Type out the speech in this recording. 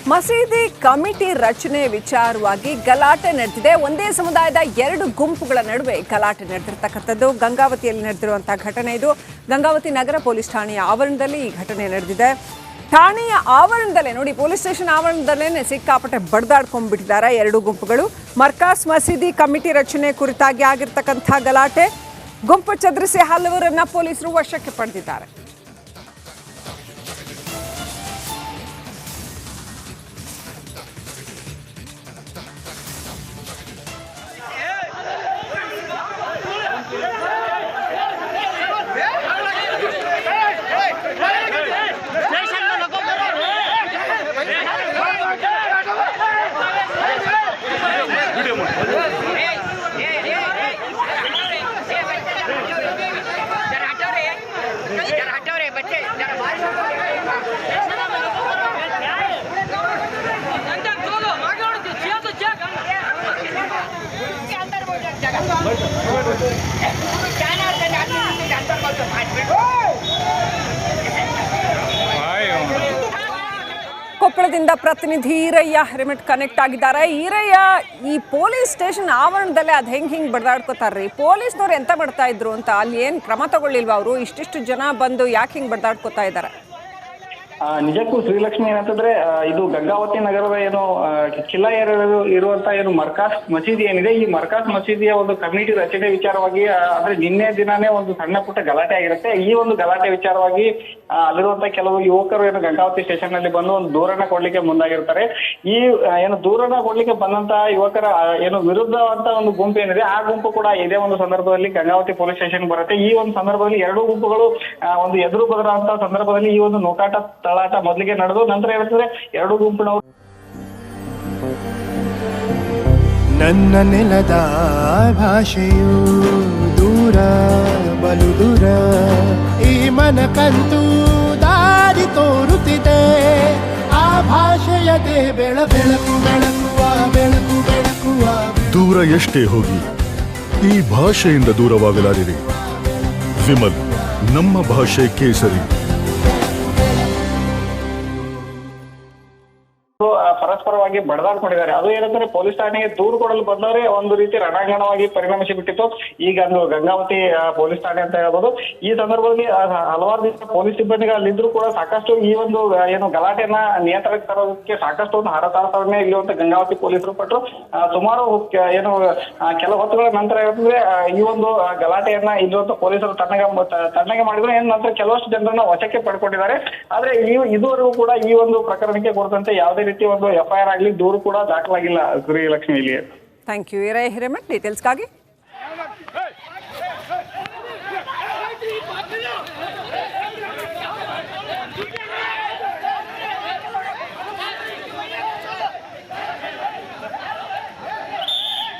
ಮಸೀದಿ ಕಮಿಟಿ ರಚನೆ ವಿಚಾರವಾಗಿ ಗಲಾಟೆ ನಡೆದಿದೆ. ಒಂದೇ ಸಮುದಾಯದ ಎರಡು ಗುಂಪುಗಳ ನಡುವೆ ಗಲಾಟೆ ನಡೆದಿರತಕ್ಕಂಥದ್ದು ಗಂಗಾವತಿಯಲ್ಲಿ ನಡೆದಿರುವಂತಹ ಘಟನೆ ಇದು. ಗಂಗಾವತಿ ನಗರ ಪೊಲೀಸ್ ಠಾಣೆಯ ಆವರಣದಲ್ಲಿ ಈ ಘಟನೆ ನಡೆದಿದೆ. ಠಾಣೆಯ ಆವರಣದಲ್ಲೇ ನೋಡಿ, ಪೊಲೀಸ್ ಸ್ಟೇಷನ್ ಆವರಣದಲ್ಲೇ ಸಿಕ್ಕಾಪಟ್ಟೆ ಬಡ್ದಾಡ್ಕೊಂಡ್ಬಿಟ್ಟಿದ್ದಾರೆ ಎರಡು ಗುಂಪುಗಳು. ಮರ್ಕಾಸ್ ಮಸೀದಿ ಕಮಿಟಿ ರಚನೆ ಕುರಿತಾಗಿ ಆಗಿರ್ತಕ್ಕಂಥ ಗಲಾಟೆ, ಗುಂಪು ಚದುರಿಸಿ ಹಲವರನ್ನ ಪೊಲೀಸರು ವಶಕ್ಕೆ ಪಡೆದಿದ್ದಾರೆ. ಕೊಪ್ಪಳದಿಂದ ಪ್ರತಿನಿಧಿ ಈರಯ್ಯ ಹಿರೇಮಠ್ ಕನೆಕ್ಟ್ ಆಗಿದ್ದಾರೆ. ಈರಯ್ಯ, ಈ ಪೊಲೀಸ್ ಸ್ಟೇಷನ್ ಆವರಣದಲ್ಲೇ ಅದು ಹೆಂಗ್ ಬಡ್ದಾಡ್ಕೋತಾರ್ರಿ? ಪೊಲೀಸ್ನವ್ರು ಎಂತ ಮಾಡ್ತಾ ಇದ್ರು ಅಂತ ಅಲ್ಲಿ ಏನ್ ಕ್ರಮ ತಗೊಳ್ಳಿಲ್ವಾ ಅವರು? ಇಷ್ಟಿಷ್ಟು ಜನ ಬಂದು ಯಾಕೆ ಹಿಂಗ್ ಬಡ್ದಾಡ್ಕೋತಾ ಇದ್ದಾರೆ? ನಿಜಕ್ಕೂ ಶ್ರೀಲಕ್ಷ್ಮಿ, ಏನಂತಂದ್ರೆ ಇದು ಗಂಗಾವತಿ ನಗರದ ಏನು ಕಿಲ್ಲಾ ಇರುವಂತ ಏನು ಮರ್ಕಾಸ್ ಮಸೀದಿ ಏನಿದೆ, ಈ ಮರ್ಕಾಸ್ ಮಸೀದಿಯ ಒಂದು ಕಮಿಟಿ ರಚನೆ ವಿಚಾರವಾಗಿ ಅಂದ್ರೆ ನಿನ್ನೆ ದಿನಾನೇ ಒಂದು ಸಣ್ಣ ಪುಟ್ಟ ಗಲಾಟೆ ಆಗಿರುತ್ತೆ. ಈ ಒಂದು ಗಲಾಟೆ ವಿಚಾರವಾಗಿ ಅಲ್ಲಿರುವಂತ ಕೆಲವು ಯುವಕರು ಏನು ಗಂಗಾವತಿ ಸ್ಟೇಷನ್ ನಲ್ಲಿ ಬಂದು ಒಂದು ದೂರನ್ನ ಕೊಡ್ಲಿಕ್ಕೆ ಮುಂದಾಗಿರ್ತಾರೆ. ಈ ಏನು ದೂರನ್ನ ಕೊಡ್ಲಿಕ್ಕೆ ಬಂದಂತ ಯುವಕರ ಏನು ವಿರುದ್ಧವಂತ ಒಂದು ಗುಂಪು ಏನಿದೆ, ಆ ಗುಂಪು ಕೂಡ ಇದೇ ಒಂದು ಸಂದರ್ಭದಲ್ಲಿ ಗಂಗಾವತಿ ಪೊಲೀಸ್ ಸ್ಟೇಷನ್ ಬರುತ್ತೆ. ಈ ಒಂದು ಸಂದರ್ಭದಲ್ಲಿ ಎರಡೂ ಗುಂಪುಗಳು ಒಂದು ಎದುರು ಬದಲಾದಂತ ಸಂದರ್ಭದಲ್ಲಿ ಈ ಒಂದು ನೂಕಾಟ ತಳಾಟ ಮೊದಲಿಗೆ ನಡೆದು ನಂತರ ಏನಾಗ್ತದೆ, ಎರಡು ಗುಂಪಿನವರು ನನ್ನ ನೆಲದ ಭಾಷೆಯು ದೂರ ಬಲು ದೂರ, ಈ ಮನಕಂತೂ ದಾರಿ ತೋರುತ್ತಿದೆ, ಆ ಭಾಷೆಯದೇ ಬೆಳಕು ಬೆಳಕುವ ಬೆಳಕು ಬೆಳಕುವ. ದೂರ ಎಷ್ಟೇ ಹೋಗಿ ಈ ಭಾಷೆಯಿಂದ ದೂರವಾಗಲಾರಿರಿ. ವಿಮಲ್, ನಮ್ಮ ಭಾಷೆ ಕೇಸರಿ. ಪರಸ್ಪರವಾಗಿ ಬಡದಾಡ್ಕೊಂಡಿದ್ದಾರೆ. ಅದು ಏನಂದ್ರೆ ಪೊಲೀಸ್ ಠಾಣೆಗೆ ದೂರು ಕೊಡಲು ಬಂದವರೇ ಒಂದು ರೀತಿ ರಣಾಂಗಣವಾಗಿ ಪರಿಣಮಿಸಿ ಬಿಟ್ಟಿತ್ತು ಈಗ ಒಂದು ಗಂಗಾವತಿ ಪೊಲೀಸ್ ಠಾಣೆ ಅಂತ ಹೇಳ್ಬೋದು. ಈ ಸಂದರ್ಭದಲ್ಲಿ ಹಲವಾರು ದಿವಸ ಪೊಲೀಸ್ ಸಿಬ್ಬಂದಿಗಳು ಅಲ್ಲಿದ್ರು ಕೂಡ ಸಾಕಷ್ಟು ಈ ಒಂದು ಏನು ಗಲಾಟೆಯನ್ನ ನಿಯಂತ್ರಣಕ್ಕೆ ತರೋದಕ್ಕೆ ಸಾಕಷ್ಟು ಒಂದು ಹರತಾರತವನ್ನೇ ಇಲ್ಲಿರುವಂತ ಗಂಗಾವತಿ ಪೊಲೀಸರು ಪಟ್ಟರು. ಸುಮಾರು ಏನು ಕೆಲವು ಹೊತ್ತುಗಳ ನಂತರ ಏನಂದ್ರೆ ಈ ಒಂದು ಗಲಾಟೆಯನ್ನ ಇಲ್ಲಿರುವಂತ ಪೊಲೀಸರು ತಣ್ಣಗೆ ಮಾಡಿದ್ರು. ಏನ್ ನಂತರ ಕೆಲವಷ್ಟು ಜನರನ್ನ ವಶಕ್ಕೆ ಪಡ್ಕೊಂಡಿದ್ದಾರೆ. ಆದ್ರೆ ಇದುವರೆಗೂ ಕೂಡ ಈ ಒಂದು ಪ್ರಕರಣಕ್ಕೆ ಕುರಿತಂತೆ ಯಾವುದೇ ರೀತಿ ಒಂದು FIR ಆಗಲಿ ದೂರು ಕೂಡ ದಾಖಲಾಗಿಲ್ಲ. ಶ್ರೀಲಕ್ಷ್ಮಿ, ಇಲ್ಲಿ. Thank you Eerayya Hiremath ಡೀಟೇಲ್ಸ್ಗಾಗಿ.